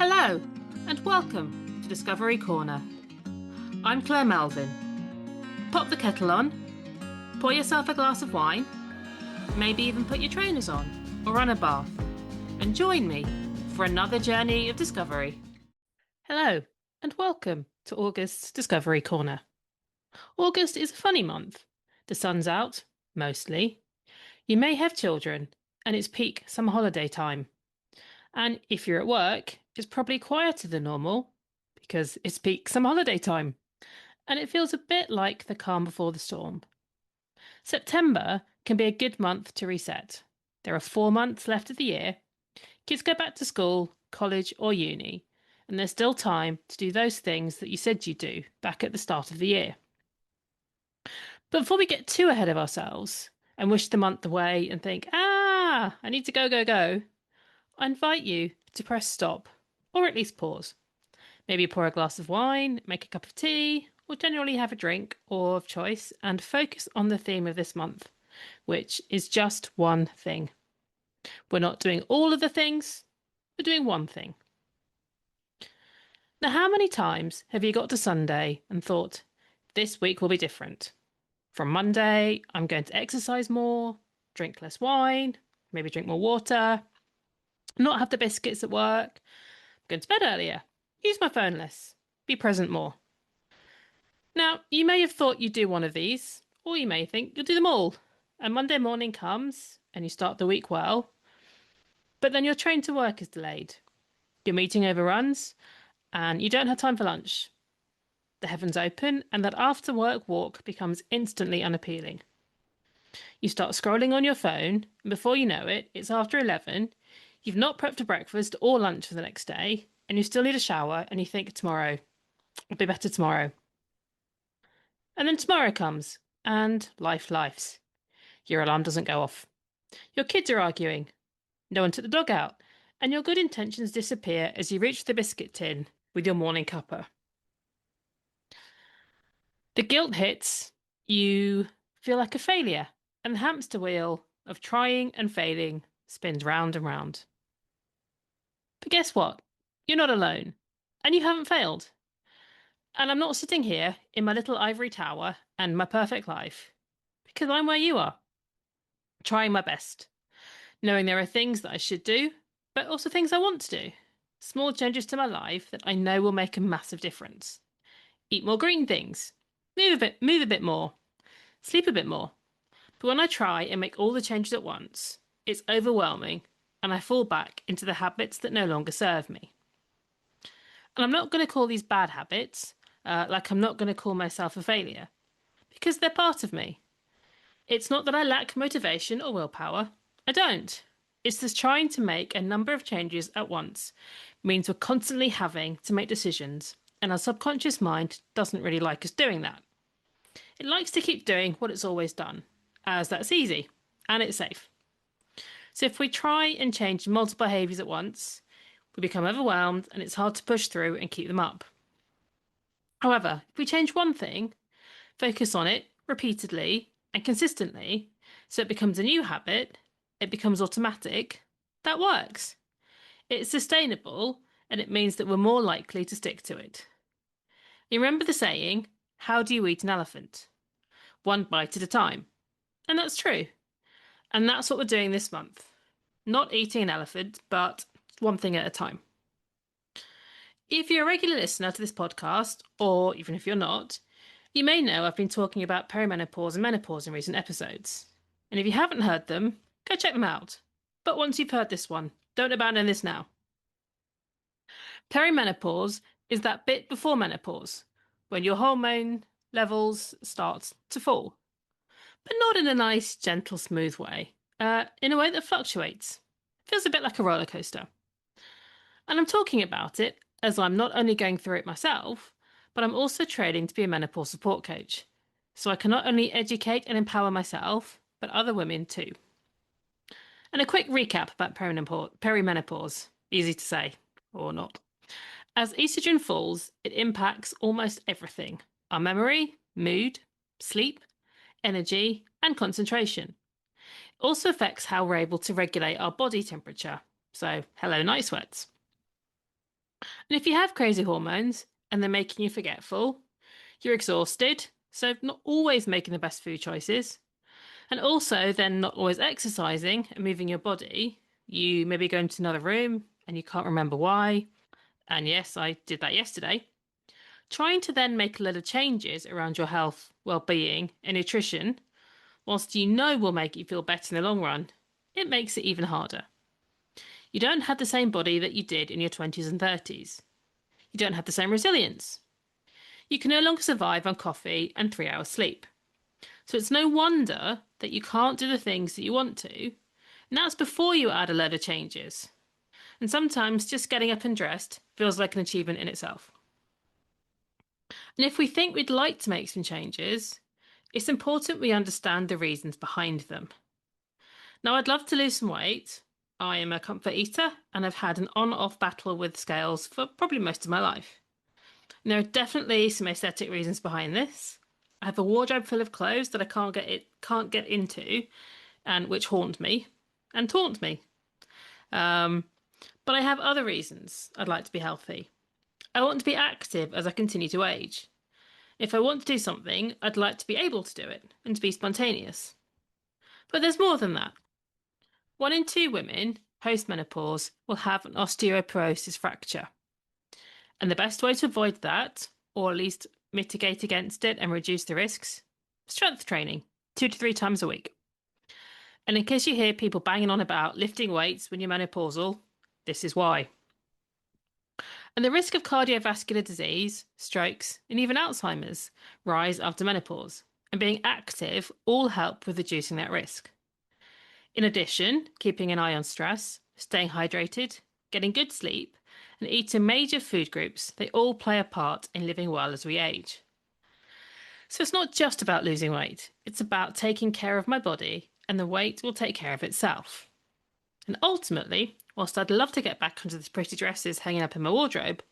Hello, and welcome to Discovery Corner. I'm Claire Melvin. Pop the kettle on, pour yourself a glass of wine, maybe even put your trainers on or run a bath, and join me for another journey of discovery. Hello, and welcome to August's Discovery Corner. August is a funny month. The sun's out, mostly. You may have children, and it's peak summer holiday time. And if you're at work, it's probably quieter than normal because it's peak summer holiday time. And it feels a bit like the calm before the storm. September can be a good month to reset. There are 4 months left of the year. Kids go back to school, college, or uni, and there's still time to do those things that you said you'd do back at the start of the year. But before we get too ahead of ourselves and wish the month away and think, I need to go, I invite you to press stop, or at least pause. Maybe pour a glass of wine, make a cup of tea, or generally have a drink or of choice and focus on the theme of this month, which is just one thing. We're not doing all of the things, we're doing one thing. Now, how many times have you got to Sunday and thought, this week will be different? From Monday, I'm going to exercise more, drink less wine, maybe drink more water, not have the biscuits at work, go to bed earlier, use my phone less, be present more. Now, you may have thought you'd do one of these, or you may think you'll do them all. And Monday morning comes, and you start the week well, but then your train to work is delayed. Your meeting overruns, and you don't have time for lunch. The heavens open, and that after work walk becomes instantly unappealing. You start scrolling on your phone, and before you know it, it's after 11. You've not prepped for breakfast or lunch for the next day, and you still need a shower, and you think tomorrow. It'll be better tomorrow. And then tomorrow comes, and lifes. Your alarm doesn't go off. Your kids are arguing. No one took the dog out, and your good intentions disappear as you reach the biscuit tin with your morning cuppa. The guilt hits, you feel like a failure, and the hamster wheel of trying and failing spins round and round. But guess what? You're not alone, and you haven't failed. And I'm not sitting here in my little ivory tower and my perfect life, because I'm where you are, trying my best, knowing there are things that I should do, but also things I want to do. Small changes to my life that I know will make a massive difference. Eat more green things, move a bit more, sleep a bit more. But when I try and make all the changes at once, it's overwhelming and I fall back into the habits that no longer serve me. And I'm not going to call these bad habits, like I'm not going to call myself a failure, because they're part of me. It's not that I lack motivation or willpower. I don't. It's just trying to make a number of changes at once means we're constantly having to make decisions, and our subconscious mind doesn't really like us doing that. It likes to keep doing what it's always done, as that's easy and it's safe. So if we try and change multiple behaviours at once, we become overwhelmed and it's hard to push through and keep them up. However, if we change one thing, focus on it repeatedly and consistently, so it becomes a new habit, it becomes automatic, that works. It's sustainable and it means that we're more likely to stick to it. You remember the saying, how do you eat an elephant? One bite at a time. And that's true. And that's what we're doing this month. Not eating an elephant, but one thing at a time. If you're a regular listener to this podcast, or even if you're not, you may know I've been talking about perimenopause and menopause in recent episodes. And if you haven't heard them, go check them out. But once you've heard this one, don't abandon this now. Perimenopause is that bit before menopause, when your hormone levels start to fall. But not in a nice, gentle, smooth way. In a way that fluctuates. Feels a bit like a roller coaster. And I'm talking about it as I'm not only going through it myself, but I'm also training to be a menopause support coach. So I can not only educate and empower myself, but other women too. And a quick recap about perimenopause. Easy to say, or not. As estrogen falls, it impacts almost everything. Our memory, mood, sleep, energy, and concentration. It also affects how we're able to regulate our body temperature. So, hello night sweats. And if you have crazy hormones and they're making you forgetful, you're exhausted, so not always making the best food choices, and also then not always exercising and moving your body, you maybe go into another room and you can't remember why. And yes, I did that yesterday. Trying to then make a lot of changes around your health, well-being, and nutrition, whilst you know will make you feel better in the long run, it makes it even harder. You don't have the same body that you did in your 20s and 30s. You don't have the same resilience. You can no longer survive on coffee and 3 hours sleep. So it's no wonder that you can't do the things that you want to, and that's before you add a load of changes. And sometimes just getting up and dressed feels like an achievement in itself. And if we think we'd like to make some changes, it's important we understand the reasons behind them. Now, I'd love to lose some weight. I am a comfort eater and I've had an on-off battle with scales for probably most of my life. And there are definitely some aesthetic reasons behind this. I have a wardrobe full of clothes that I can't get into, and which haunt me and taunt me. But I have other reasons I'd like to be healthy. I want to be active as I continue to age. If I want to do something, I'd like to be able to do it and to be spontaneous. But there's more than that. 1 in 2 women post-menopause will have an osteoporosis fracture. And the best way to avoid that, or at least mitigate against it and reduce the risks, strength training 2 to 3 times a week. And in case you hear people banging on about lifting weights when you're menopausal, this is why. And the risk of cardiovascular disease, strokes, and even Alzheimer's rise after menopause, and being active all help with reducing that risk. In addition, keeping an eye on stress, staying hydrated, getting good sleep, and eating major food groups, they all play a part in living well as we age. So it's not just about losing weight, it's about taking care of my body, and the weight will take care of itself. And ultimately, whilst I'd love to get back onto these pretty dresses hanging up in my wardrobe,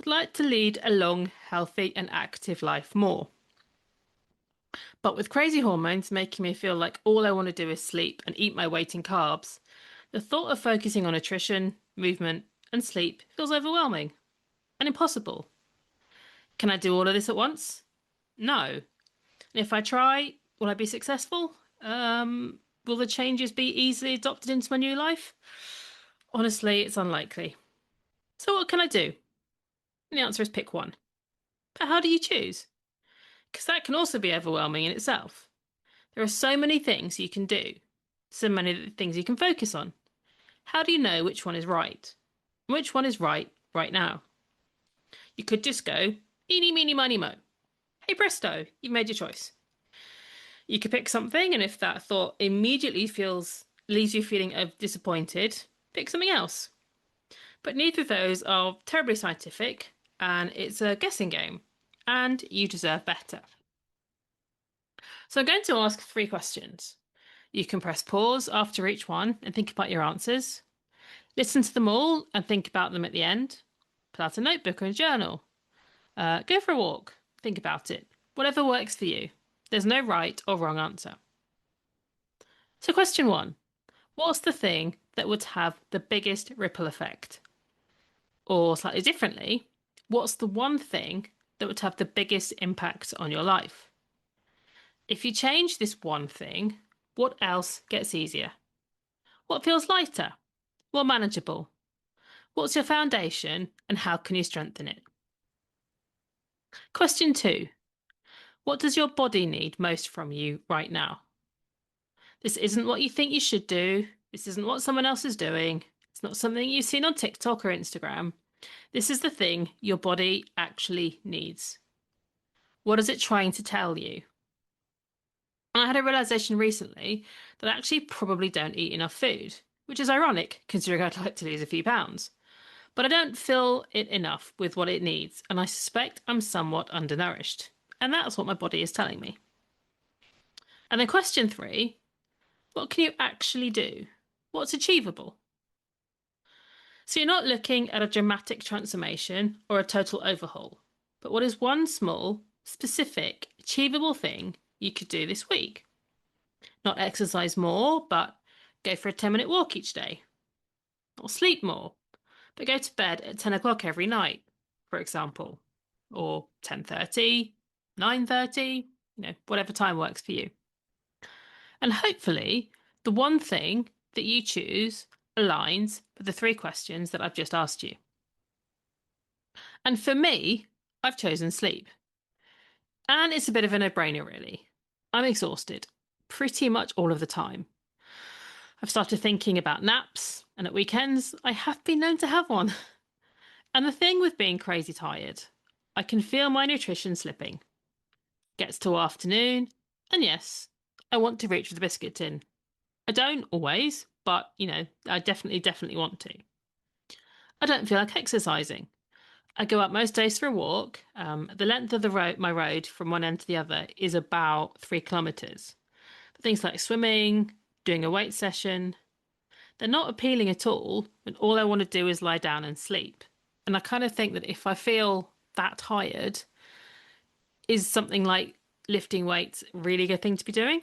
I'd like to lead a long, healthy, and active life more. But with crazy hormones making me feel like all I want to do is sleep and eat my weight in carbs, the thought of focusing on nutrition, movement, and sleep feels overwhelming and impossible. Can I do all of this at once? No. And if I try, will I be successful? Will the changes be easily adopted into my new life? Honestly, it's unlikely. So what can I do? And the answer is pick one. But how do you choose? Because that can also be overwhelming in itself. There are so many things you can do, so many things you can focus on. How do you know which one is right? Which one is right now? You could just go, eeny, meeny, miny, mo. Hey presto, you've made your choice. You could pick something, and if that thought immediately leaves you feeling disappointed, pick something else. But neither of those are terribly scientific, and it's a guessing game, and you deserve better. So I'm going to ask 3 questions. You can press pause after each one and think about your answers. Listen to them all and think about them at the end. Pull out a notebook or a journal. Go for a walk. Think about it. Whatever works for you. There's no right or wrong answer. So question 1. What's the thing that would have the biggest ripple effect? Or slightly differently, what's the one thing that would have the biggest impact on your life? If you change this one thing, what else gets easier? What feels lighter? More manageable? What's your foundation and how can you strengthen it? Question 2. What does your body need most from you right now? This isn't what you think you should do. This isn't what someone else is doing. It's not something you've seen on TikTok or Instagram. This is the thing your body actually needs. What is it trying to tell you? And I had a realization recently that I actually probably don't eat enough food, which is ironic considering I'd like to lose a few pounds. But I don't fill it enough with what it needs, and I suspect I'm somewhat undernourished. And that's what my body is telling me. And then question 3, what can you actually do? What's achievable? So you're not looking at a dramatic transformation or a total overhaul, but what is one small, specific, achievable thing you could do this week? Not exercise more, but go for a 10-minute walk each day. Or sleep more, but go to bed at 10 o'clock every night, for example, or 10:30, 9:30, whatever time works for you. And hopefully, the one thing that you choose aligns with the three questions that I've just asked you. And for me, I've chosen sleep. And it's a bit of a no-brainer, really. I'm exhausted pretty much all of the time. I've started thinking about naps, and at weekends, I have been known to have one. And the thing with being crazy tired, I can feel my nutrition slipping. Gets to afternoon, and yes, I want to reach for the biscuit tin. I don't always, but I definitely want to. I don't feel like exercising. I go out most days for a walk. The length of my road from one end to the other is about 3 kilometres. Things like swimming, doing a weight session, they're not appealing at all when all I want to do is lie down and sleep. And I kind of think that if I feel that tired, is something like lifting weights really a good thing to be doing?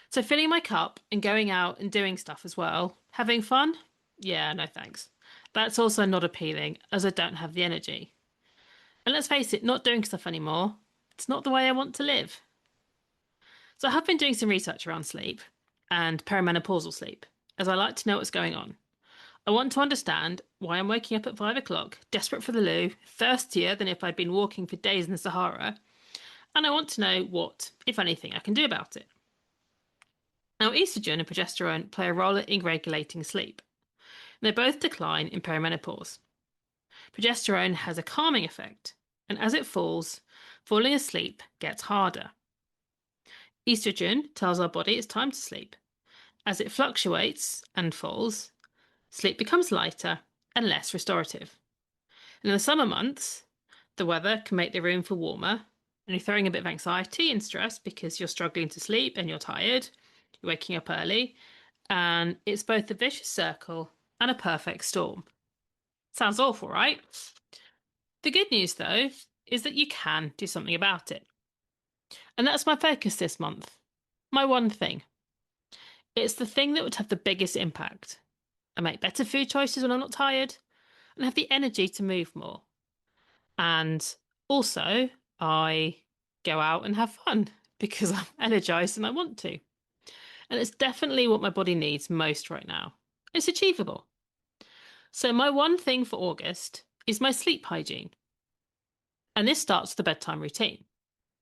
So filling my cup and going out and doing stuff as well, having fun? Yeah, no thanks. That's also not appealing as I don't have the energy. And let's face it, not doing stuff anymore, it's not the way I want to live. So I have been doing some research around sleep and perimenopausal sleep, as I like to know what's going on. I want to understand why I'm waking up at 5 o'clock, desperate for the loo, thirstier than if I'd been walking for days in the Sahara, and I want to know what, if anything, I can do about it. Now, estrogen and progesterone play a role in regulating sleep. They both decline in perimenopause. Progesterone has a calming effect, and as it falls, falling asleep gets harder. Estrogen tells our body it's time to sleep. As it fluctuates and falls, sleep becomes lighter and less restorative. In the summer months, the weather can make the room feel warmer, and you're throwing a bit of anxiety and stress because you're struggling to sleep and you're tired, you're waking up early, and it's both a vicious circle and a perfect storm. Sounds awful, right? The good news, though, is that you can do something about it. And that's my focus this month. My one thing. It's the thing that would have the biggest impact. I make better food choices when I'm not tired and have the energy to move more. And also, I go out and have fun because I'm energized and I want to. And it's definitely what my body needs most right now. It's achievable. So, my one thing for August is my sleep hygiene. And this starts with the bedtime routine.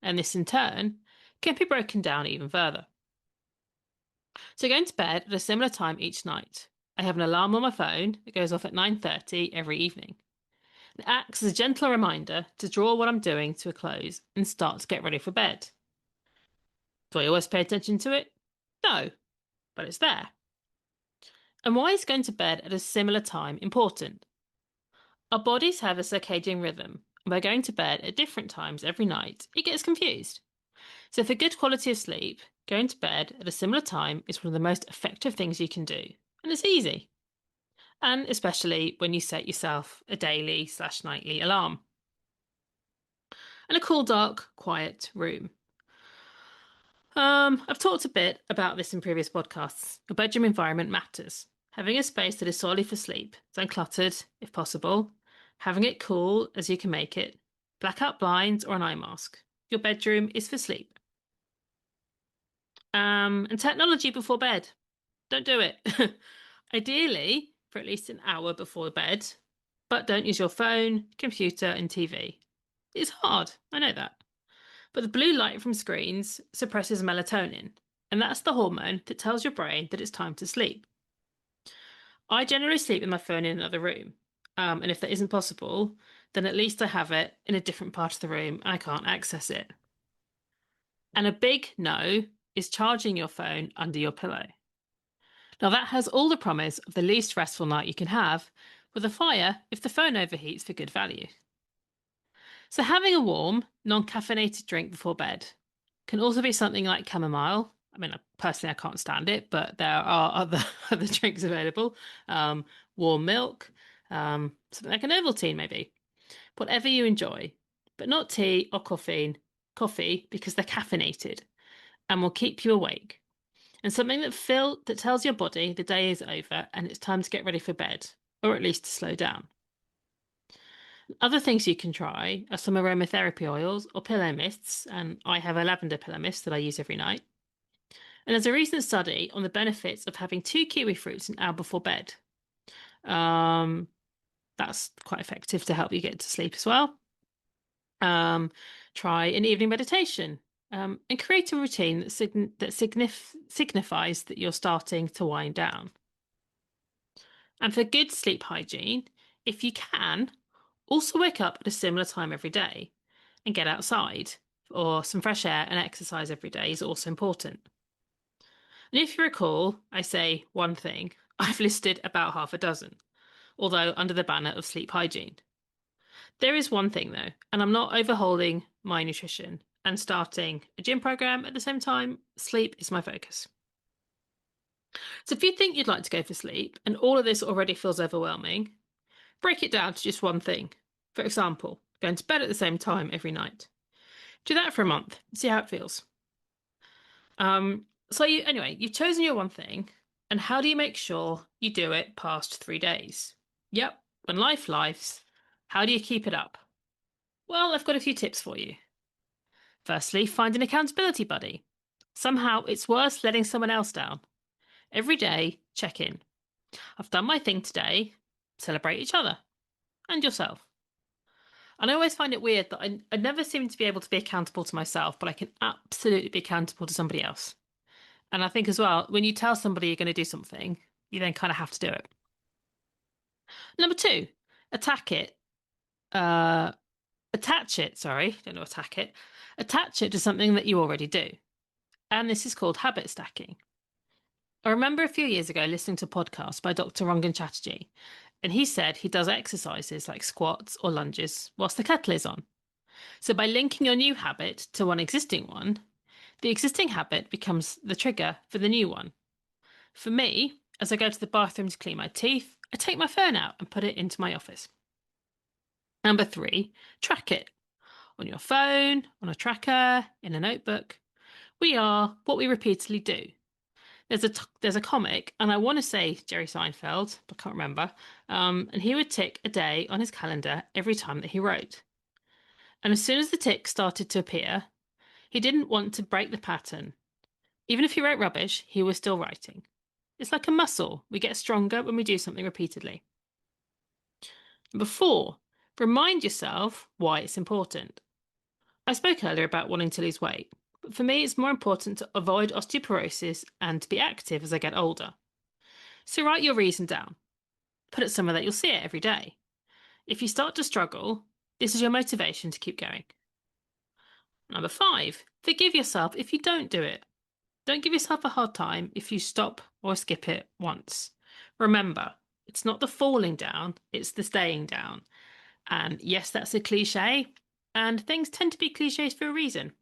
And this, in turn, can be broken down even further. So, going to bed at a similar time each night. I have an alarm on my phone that goes off at 9:30 every evening. It acts as a gentle reminder to draw what I'm doing to a close and start to get ready for bed. Do I always pay attention to it? No, but it's there. And why is going to bed at a similar time important? Our bodies have a circadian rhythm, and by going to bed at different times every night, it gets confused. So, for good quality of sleep, going to bed at a similar time is one of the most effective things you can do, and it's easy. And especially when you set yourself a daily/nightly alarm. And a cool, dark, quiet room. I've talked a bit about this in previous podcasts. Your bedroom environment matters. Having a space that is solely for sleep, it's uncluttered, if possible. Having it cool as you can make it. Blackout blinds or an eye mask. Your bedroom is for sleep. And technology before bed. Don't do it. Ideally, for at least an hour before bed, but don't use your phone, computer, and TV. It's hard, I know that. But the blue light from screens suppresses melatonin, and that's the hormone that tells your brain that it's time to sleep. I generally sleep with my phone in another room, and if that isn't possible, then at least I have it in a different part of the room and I can't access it. And a big no is charging your phone under your pillow. Now, that has all the promise of the least restful night you can have, with a fire if the phone overheats for good value. So, having a warm, non caffeinated drink before bed can also be something like chamomile. I mean, personally, I can't stand it, but there are other drinks available. Warm milk, something like an Ovaltine, maybe. Whatever you enjoy, but not tea or coffee because they're caffeinated and will keep you awake. And something that tells your body the day is over and it's time to get ready for bed. or at least to slow down. Other things you can try are some aromatherapy oils or pillow mists, and I have a lavender pillow mist that I use every night. And there's a recent study on the benefits of having 2 kiwi fruits an hour before bed. Um, that's quite effective to help you get to sleep as well. Try an evening meditation and create a routine that signifies that you're starting to wind down. And for good sleep hygiene, if you can, also wake up at a similar time every day and get outside, or some fresh air and exercise every day is also important. And if you recall, I say one thing, I've listed about half a dozen, although under the banner of sleep hygiene. There is one thing though, and I'm not overhauling my nutrition and starting a gym program at the same time. Sleep is my focus. So if you think you'd like to go for sleep and all of this already feels overwhelming, break it down to just one thing. For example, going to bed at the same time every night. Do that for a month, see how it feels. You've chosen your one thing, and how do you make sure you do it past 3 days? Yep, when life lives, how do you keep it up? Well, I've got a few tips for you. Firstly, find an accountability buddy. Somehow it's worth letting someone else down. Every day, check in. I've done my thing today. Celebrate each other and yourself. And I always find it weird that I never seem to be able to be accountable to myself, but I can absolutely be accountable to somebody else. And I think as well, when you tell somebody you're going to do something, you then kind of have to do it. Number two, attack it. Attach it, sorry, don't know, attack it. Attach it to something that you already do. And this is called habit stacking. I remember a few years ago listening to a podcast by Dr. Rangan Chatterjee, and he said he does exercises like squats or lunges whilst the kettle is on. So by linking your new habit to one existing one, the existing habit becomes the trigger for the new one. For me, as I go to the bathroom to clean my teeth, I take my phone out and put it into my office. Number three, track it. On your phone, on a tracker, in a notebook. We are what we repeatedly do. There's a comic, and I want to say Jerry Seinfeld, but I can't remember. And he would tick a day on his calendar every time that he wrote. And as soon as the tick started to appear, he didn't want to break the pattern. Even if he wrote rubbish, he was still writing. It's like a muscle. We get stronger when we do something repeatedly. Number four, remind yourself why it's important. I spoke earlier about wanting to lose weight, but for me, it's more important to avoid osteoporosis and to be active as I get older. So write your reason down. Put it somewhere that you'll see it every day. If you start to struggle, this is your motivation to keep going. Number five, forgive yourself if you don't do it. Don't give yourself a hard time if you stop or skip it once. Remember, it's not the falling down, it's the staying down. And yes, that's a cliche, and things tend to be cliches for a reason.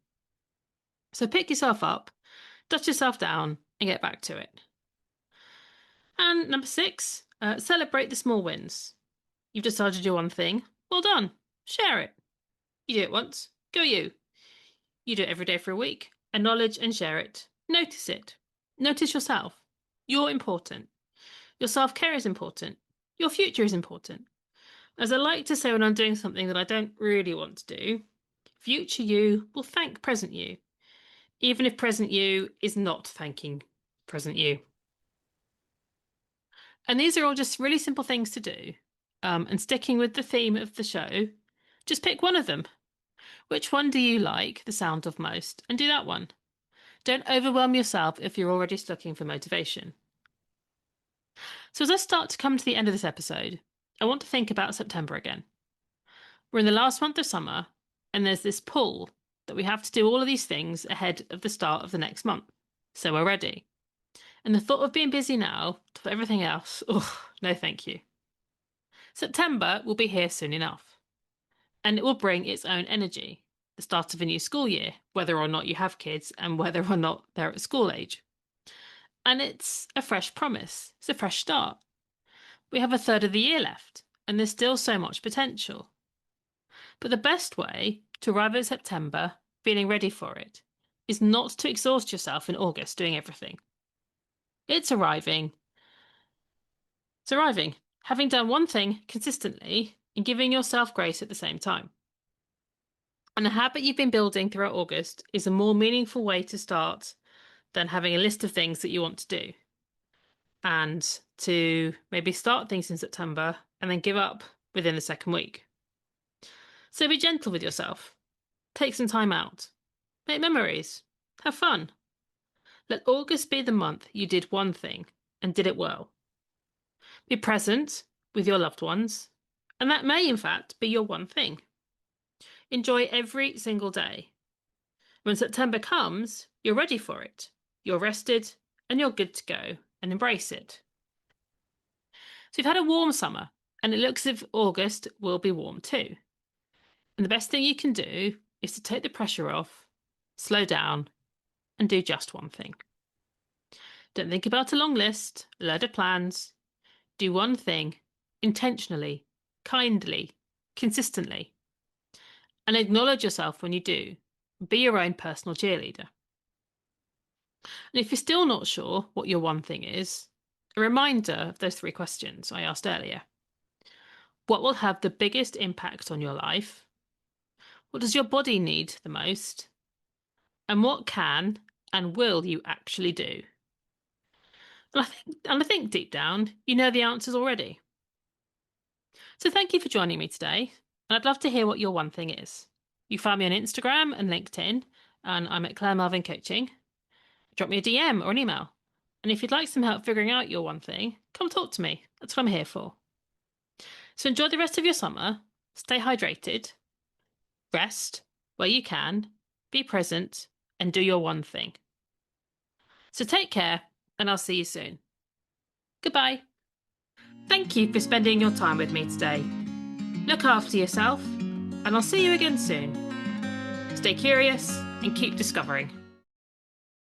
So pick yourself up, dust yourself down, and get back to it. And number six, celebrate the small wins. You've decided to do one thing. Well done. Share it. You do it once. Go you. You do it every day for a week. Acknowledge and share it. Notice it. Notice yourself. You're important. Your self-care is important. Your future is important. As I like to say when I'm doing something that I don't really want to do, future you will thank present you, even if present you is not thanking present you. And these are all just really simple things to do. And sticking with the theme of the show, just pick one of them. Which one do you like the sound of most? And do that one. Don't overwhelm yourself if you're already looking for motivation. So as I start to come to the end of this episode, I want to think about September again. We're in the last month of summer, and there's this pull that we have to do all of these things ahead of the start of the next month. So we're ready. And the thought of being busy now for everything else, oh, no thank you. September will be here soon enough. And it will bring its own energy. The start of a new school year, whether or not you have kids and whether or not they're at school age. And it's a fresh promise. It's a fresh start. We have a third of the year left, and there's still so much potential. But the best way to arrive at September, feeling ready for it, is not to exhaust yourself in August doing everything. It's arriving. It's arriving. having done one thing consistently and giving yourself grace at the same time. And a habit you've been building throughout August is a more meaningful way to start than having a list of things that you want to do. And to maybe start things in September and then give up within the second week. So be gentle with yourself. Take some time out. Make memories. Have fun. Let August be the month you did one thing and did it well. Be present with your loved ones, and that may in fact be your one thing. Enjoy every single day. When September comes, you're ready for it. You're rested and you're good to go, and embrace it. So you've had a warm summer, and it looks as if August will be warm too. And the best thing you can do is to take the pressure off, slow down, and do just one thing. Don't think about a long list, a load of plans. Do one thing intentionally, kindly, consistently. And acknowledge yourself when you do. Be your own personal cheerleader. And if you're still not sure what your one thing is, a reminder of those 3 questions I asked earlier. What will have the biggest impact on your life? What does your body need the most? And what can and will you actually do? And I think deep down, you know the answers already. So thank you for joining me today. And I'd love to hear what your one thing is. You find me on Instagram and LinkedIn, and I'm at Claire Melvin Coaching. Drop me a DM or an email. And if you'd like some help figuring out your one thing, come talk to me. That's what I'm here for. So enjoy the rest of your summer. Stay hydrated. Rest where you can. Be present and do your one thing. So take care, and I'll see you soon. Goodbye. Thank you for spending your time with me today. Look after yourself, and I'll see you again soon. Stay curious and keep discovering.